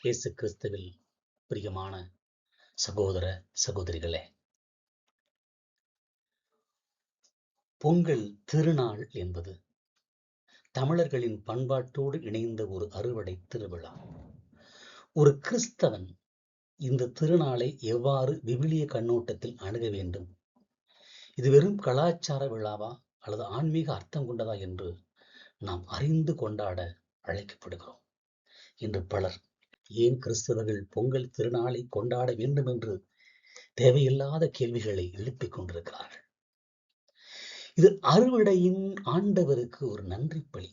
இயேசு கிறிஸ்துவில் பிரியமான சகோதர சகோதரிகளே, பொங்கல் திருநாள் என்பது தமிழர்களின் பண்பாட்டோடு இணைந்த ஒரு அறுவடை திருவிழா. ஒரு கிறிஸ்தவன் இந்த திருநாளை எவ்வாறு விவிலிய கண்ணோட்டத்தில் அணுக வேண்டும், இது வெறும் கலாச்சார விழாவா அல்லது ஆன்மீக அர்த்தம் கொண்டதா என்று நாம் அறிந்து கொண்டாட அழைக்கப்படுகிறோம். இன்று பலர் ஏன் கிறிஸ்தவர்கள் பொங்கல் திருநாளை கொண்டாட வேண்டும் என்று தேவையில்லாத கேள்விகளை எழுப்பிக் கொண்டிருக்கிறார்கள். இது அறுவடையின் ஆண்டவருக்கு ஒரு நன்றி பலி.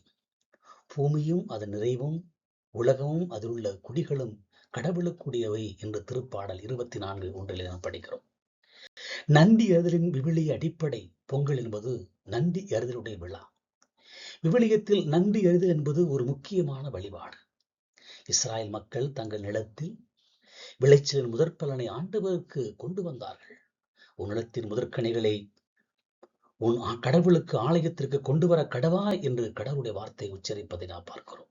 பூமியும் அதன் நிறைவும் உலகமும் அதில் உள்ள குடிகளும் கடவுளுக்குரியவை என்று திருப்பாடல் 24:1 நாம் படிக்கிறோம். நன்றி எறிதலின் விவிலிய அடிப்படை பொங்கல் என்பது நன்றி எறிதலுடைய விழா. விவிலியத்தில் நன்றி எறிதல் என்பது ஒரு முக்கியமான வழிபாடு. இஸ்ராயல் மக்கள் தங்கள் நிலத்தில் விளைச்சலின் முதற் பலனை ஆண்டவருக்கு கொண்டு வந்தார்கள். உன் நிலத்தின் முதற்கனிகளை உன் கடவுளுக்கு ஆலயத்திற்கு கொண்டு வர கடவா என்று கடவுளுடைய வார்த்தை உச்சரிப்பதை நாம் பார்க்கிறோம்.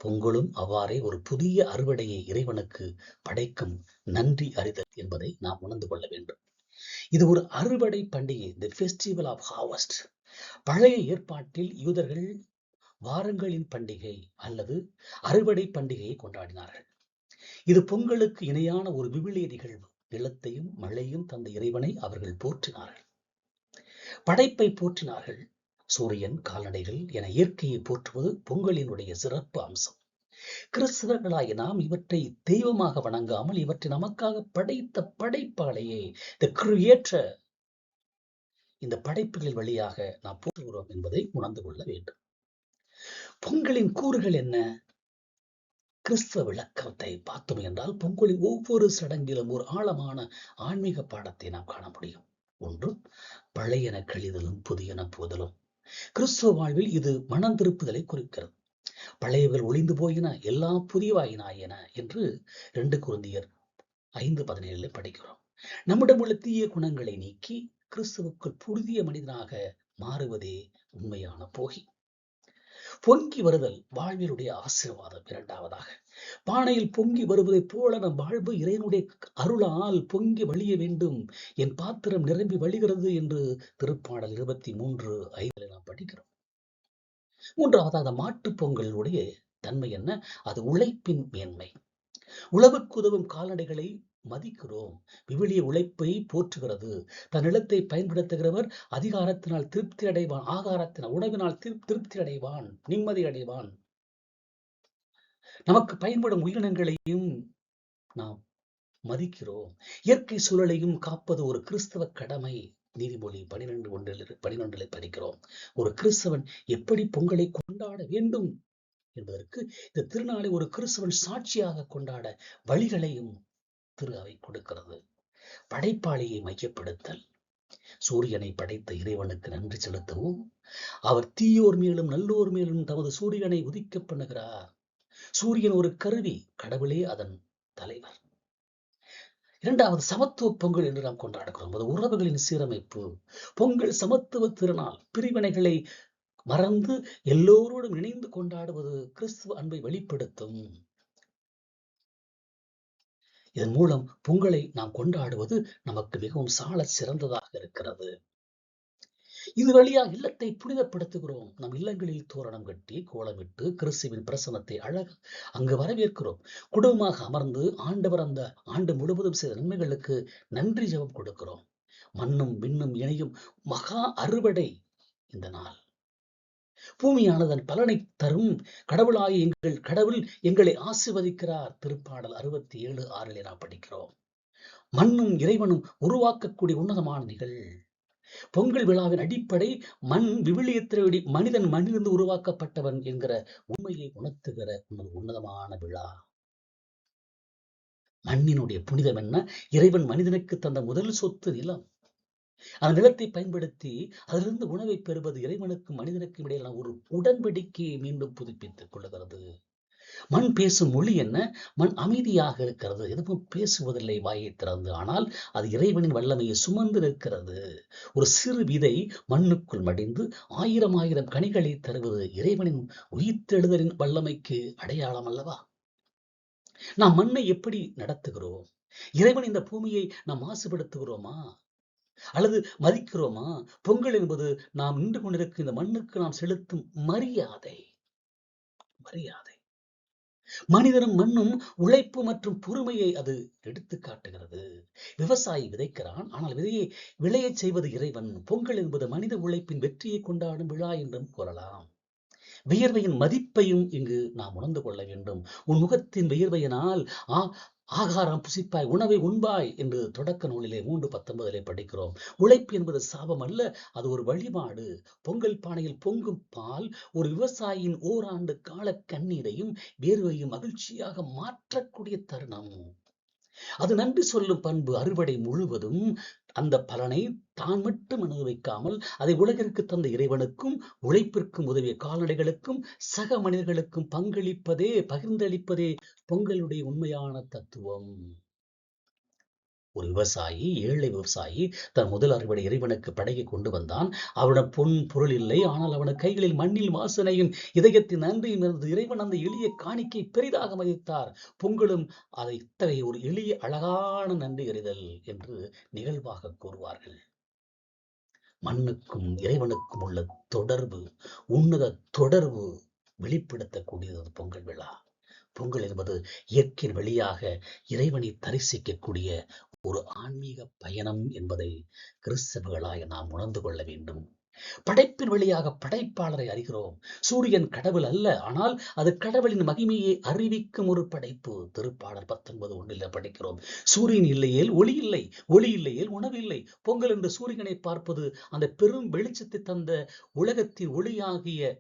பொங்கலும் அவ்வாறே ஒரு புதிய அறுவடையை இறைவனுக்கு படைக்கும் நன்றி அறிதல் என்பதை நாம் உணர்ந்து கொள்ள வேண்டும். இது ஒரு அறுவடை பண்டிகை, தி ஃபெஸ்டிவல் ஆஃப் ஹார்வெஸ்ட். பழைய ஏற்பாட்டில் யூதர்கள் வாரங்களின் பண்டிகை அல்லது அறுவடை பண்டிகையை கொண்டாடினார்கள். இது பொங்கலுக்கு இணையான ஒரு விவிலிய நிகழ்வு. நிலத்தையும் மழையும் தந்த இறைவனை அவர்கள் போற்றினார்கள், படைப்பை போற்றினார்கள். சூரியன், கால்நடைகள் என இயற்கையை போற்றுவது பொங்கலினுடைய சிறப்பு அம்சம். கிறிஸ்தவர்களாகிய நாம் இவற்றை தெய்வமாக வணங்காமல் இவற்றை நமக்காக படைத்த படைப்பாளையே, தி கிரியேட்டர், இந்த படைப்புகள் வழியாக நாம் போற்றுகிறோம் என்பதை உணர்ந்து கொள்ள வேண்டும். பொங்கலின் கூறுகள் என்ன? கிறிஸ்தவ விளக்கத்தை பார்த்தோம் என்றால் பொங்கலின் ஒவ்வொரு சடங்கிலும் ஒரு ஆழமான ஆன்மீக பாடத்தை நாம் காண முடியும். ஒன்று, பழையன கழிதலும் புதியன புகுதலும். கிறிஸ்துவ வாழ்வில் இது மனம் திருப்புதலை குறிக்கிறது. பழையவர்கள் ஒளிந்து போயின, எல்லாம் புதியவாயினாயின என்று 2 கொரிந்தியர் 5:17 படிக்கிறோம். நம்மிடம் உள்ள தீய குணங்களை நீக்கி கிறிஸ்துவுக்குள் புதிய மனிதனாக மாறுவதே உண்மையான போகி. பொங்கி வருதல் வாழ்வினுடைய ஆசீர்வாதம். இரண்டாவதாக, பானையில் பொங்கி வருவதைப் போல நம் வாழ்வு இறைவனுடைய அருளால் பொங்கி வழிய வேண்டும். என் பாத்திரம் நிரம்பி வழிகிறது என்று திருப்பாடல் 23:5 நாம் படிக்கிறோம். மூன்றாவதாக, மாட்டுப் பொங்கலுடைய தன்மை என்ன? அது உழைப்பின் மேன்மை. உழவுக்கு உதவும் கால்நடைகளை மதிக்கிறோம். விவிலிய உழைப்பை போற்றுகிறது. தன் நிலத்தை பயன்படுத்துகிறவர் அதிகாரத்தினால் திருப்தி அடைவான், ஆகாரத்தினால் உணவினால் திருப்தி அடைவான், நிம்மதி அடைவான். நமக்கு பயன்படும் உயிரினங்களையும் நாம் மதிக்கிறோம். இயற்கை சூழலையும் காப்பது ஒரு கிறிஸ்தவ கடமை. நீதிமொழி 12:12 படிக்கிறோம். ஒரு கிறிஸ்தவன் எப்படி பொங்கலை கொண்டாட வேண்டும் என்பதற்கு இந்த திருநாளை ஒரு கிறிஸ்தவன் சாட்சியாக கொண்டாட வழிகளையும் திரு அவை கொடுக்கிறது. படைப்பாளியை மையப்படுத்தல். சூரியனை படைத்த இறைவனுக்கு நன்றி செலுத்தவும், அவர் தீயோர் மேலும் நல்லோர் மேலும் தமது சூரியனை உதிக்க பண்ணுகிறார். சூரியன் ஒரு கருவி, கடவுளே அதன் தலைவர். இரண்டாவது, சமத்துவ பொங்கல் என்று நாம் கொண்டாடுகிறோம். அது உறவுகளின் சீரமைப்பு. பொங்கல் சமத்துவ திருநாள். பிரிவினைகளை மறந்து எல்லோரோடும் இணைந்து கொண்டாடுவது கிறிஸ்துவ அன்பை வெளிப்படுத்தும். இதன் மூலம் பொங்கலை நாம் கொண்டாடுவது நமக்கு மிகவும் சால சிறந்ததாக இருக்கிறது. இது வழியாக இல்லத்தை புனிதப்படுத்துகிறோம். நம் இல்லங்களில் தோரணம் கட்டி கோலமிட்டு கிறிஸ்துவின் பிரசனத்தை அங்கு வரவேற்கிறோம். குடும்பமாக அமர்ந்து ஆண்டவர் அந்த ஆண்டு முழுவதும் செய்த நன்மைகளுக்கு நன்றி ஜெபம் கொடுக்கிறோம். மண்ணும் விண்ணும் இணையும் மகா அறுவடை இந்த நாள். பூமியானதன் பலனை தரும். கடவுளாய் எங்கள் கடவுள் எங்களை ஆசீர்வதிக்கிறார். திருப்பாடல் 67:6 நாம் படிக்கிறோம். மண்ணும் இறைவனும் உருவாக்கக்கூடிய உன்னதமான நிகழ். பொங்கல் விழாவின் அடிப்படை மண் விவிலியத்தின்படி மனிதன் மண்ணிலிருந்து உருவாக்கப்பட்டவன் என்கிற உண்மையை உணர்த்துகிற உன்னதமான விழா. மண்ணினுடைய புனிதம் என்ன? இறைவன் மனிதனுக்கு தந்த முதல் சொத்து நிலம். அந்த நிலத்தை பயன்படுத்தி அதிலிருந்து உணவை பெறுவது இறைவனுக்கும் மனிதனுக்கும் இடையிலான ஒரு உடன்படிக்கையை மீண்டும் புதுப்பித்துக் கொள்கிறது. மண் பேசும் மொழி என்ன? மண் அமைதியாக இருக்கிறது, எதுவும் பேசுவதில்லை வாயை திறந்து. ஆனால் அது இறைவனின் வல்லமையை சுமந்து நிற்கிறது. ஒரு சிறு விதை மண்ணுக்குள் மடிந்து 1000 கனிகளை தருவது இறைவனின் உயிர்த்தெழுதலின் வல்லமைக்கு அடையாளம் அல்லவா? நாம் மண்ணை எப்படி நடத்துகிறோம்? இறைவன் இந்த பூமியை நாம் மாசுபடுத்துகிறோமா? அல்லது மதிக்கிறோமா? பொங்கல் என்பது நாம் நின்று கொண்டிருக்கும் இந்த மண்ணுக்கு நாம் செலுத்தும் மரியாதை. மரியாதை. மனிதனும் மண்ணும் உழைப்பு மற்றும் பொறுமையை அது எடுத்துக் காட்டுகிறது. விவசாயி விதைக்கிறான், ஆனால் விதையை விளையச் செய்வது இறைவன். பொங்கல் என்பது மனித உழைப்பின் வெற்றியை கொண்டாடும் விழா என்றும் கூறலாம். வியர்வையின் மதிப்பையும் இங்கு நாம் உணர்ந்து கொள்ள வேண்டும். உன் முகத்தின் வியர்வையினால் ஆகாரம் புசிப்பாய், உணவை உண்பாய் என்று தொடக்க நூலிலே 3:19 படிக்கிறோம். உழைப்பு என்பது சாபம் அல்ல, அது ஒரு வழிபாடு. பொங்கல் பானையில் பொங்கும் பால் ஒரு விவசாயியின் ஓராண்டு கால கண்ணீரையும் வேர்வையும் மகிழ்ச்சியாக மாற்றக்கூடிய தருணம். அது நன்றி சொல்லும் பண்பு. அறுவடை முழுவதும் அந்த பலனை தான் மட்டும் அனுபவிக்காமல் அதை உலகிற்கு தந்த இறைவனுக்கும் உழைப்பிற்கும் உதவிய கால்நடைகளுக்கும் சக மனிதர்களுக்கும் பகிர்ந்தளிப்பதே பொங்கலுடைய உண்மையான தத்துவம். ஒரு விவசாயி, ஏழை விவசாயி தன் முதல் அறுவடை இறைவனுக்கு படையை கொண்டு வந்தான். அவனிடம் பொன் பொருள் இல்லை, ஆனால் அவன கைகளில் மண்ணில் வாசனையும் இதயத்தின் நன்றியும் இருந்தது. இறைவன் அந்த எளிய காணிக்கை பெரிதாக மதித்தார். பொங்கலும் அதை இத்தகைய ஒரு எளிய அழகான நன்றி அறிதல் என்று நிகழ்வாக கூறுவார்கள். மண்ணுக்கும் இறைவனுக்கும் உள்ள தொடர்பு, உன்னத தொடர்பு வெளிப்படுத்தக்கூடியது பொங்கல் விழா. பொங்கல் என்பது இயற்கையின் வழியாக இறைவனை தரிசிக்கக்கூடிய ஒரு ஆன்மீக பயணம் என்பதை கிறிஸ்தவர்களாக நாம் உணர்ந்து கொள்ள வேண்டும். படைப்பின் வழியாக படைப்பாளரை அறிகிறோம். சூரியன் கடவுள் அல்ல, ஆனால் அது கடவுளின் மகிமையை அறிவிக்கும் ஒரு படைப்பு. திருப்பாடல் 19:1 படிக்கிறோம். சூரியன் இல்லையேல் ஒளி இல்லை, ஒளி இல்லையேல் உணவு இல்லை. பொங்கல் என்று சூரியனை பார்ப்பது அந்த பெரும் வெளிச்சத்தை தந்த உலகத்தின் ஒளியாகிய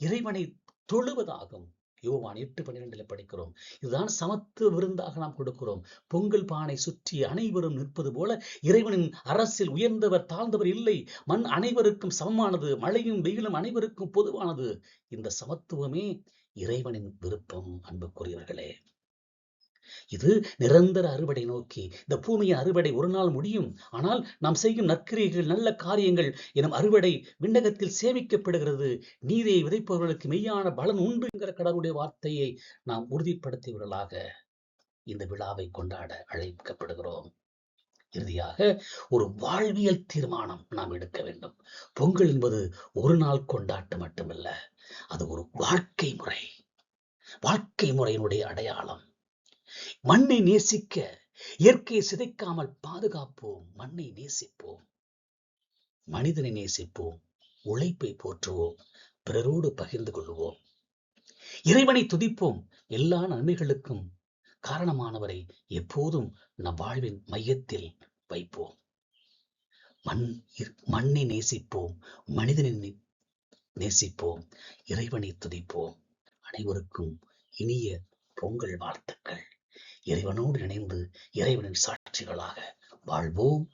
இறைவனை தொழுவதாகும். யோவான் 8:12 படிக்கிறோம். இதுதான் சமத்துவ விருந்தாக நாம் கொடுக்கிறோம். பொங்கல் பானை சுற்றி அனைவரும் நிற்பது போல இறைவனின் அரசில் உயர்ந்தவர் தாழ்ந்தவர் இல்லை. மண் அனைவருக்கும் சமமானது, மழையும் வெயிலும் அனைவருக்கும் பொதுவானது. இந்த சமத்துவமே இறைவனின் விருப்பம். அன்புக்குரியவர்களே, இது நிரந்தர அறுவடை நோக்கி. இந்த பூமியின் அறுவடை ஒரு நாள் முடியும், ஆனால் நாம் செய்யும் நற்கிரியைகள், நல்ல காரியங்கள் எனும் அறுவடை விண்ணகத்தில் சேமிக்கப்படுகிறது. நீதியை விதைப்பவர்களுக்கு மெய்யான பலன் உண்டு என்கிற கடவுளுடைய வார்த்தையை நாம் உறுதிப்படுத்தியவர்களாக இந்த விழாவை கொண்டாட அழைக்கப்படுகிறோம். இறுதியாக ஒரு வாழ்வியல் தீர்மானம் நாம் எடுக்க வேண்டும். பொங்கல் என்பது ஒரு நாள் கொண்டாட்டம் மட்டுமல்ல, அது ஒரு வாழ்க்கை முறை. வாழ்க்கை முறையினுடைய அடையாளம். மண்ணை நேசிக்க, இயற்கையை சிதைக்காமல் பாதுகாப்போம். மண்ணை நேசிப்போம், மனிதனை நேசிப்போம், உழைப்பை போற்றுவோம், பிறரோடு பகிர்ந்து கொள்வோம், இறைவனை துதிப்போம். எல்லா நன்மைகளுக்கும் காரணமானவரை எப்போதும் நம் வாழ்வின் மையத்தில் வைப்போம். மண்ணை நேசிப்போம், மனிதனை நேசிப்போம், இறைவனை துதிப்போம். அனைவருக்கும் இனிய பொங்கல் வாழ்த்துக்கள். இறைவனோடு இணைந்து இறைவனின் சாட்சிகளாக வாழ்வோம்.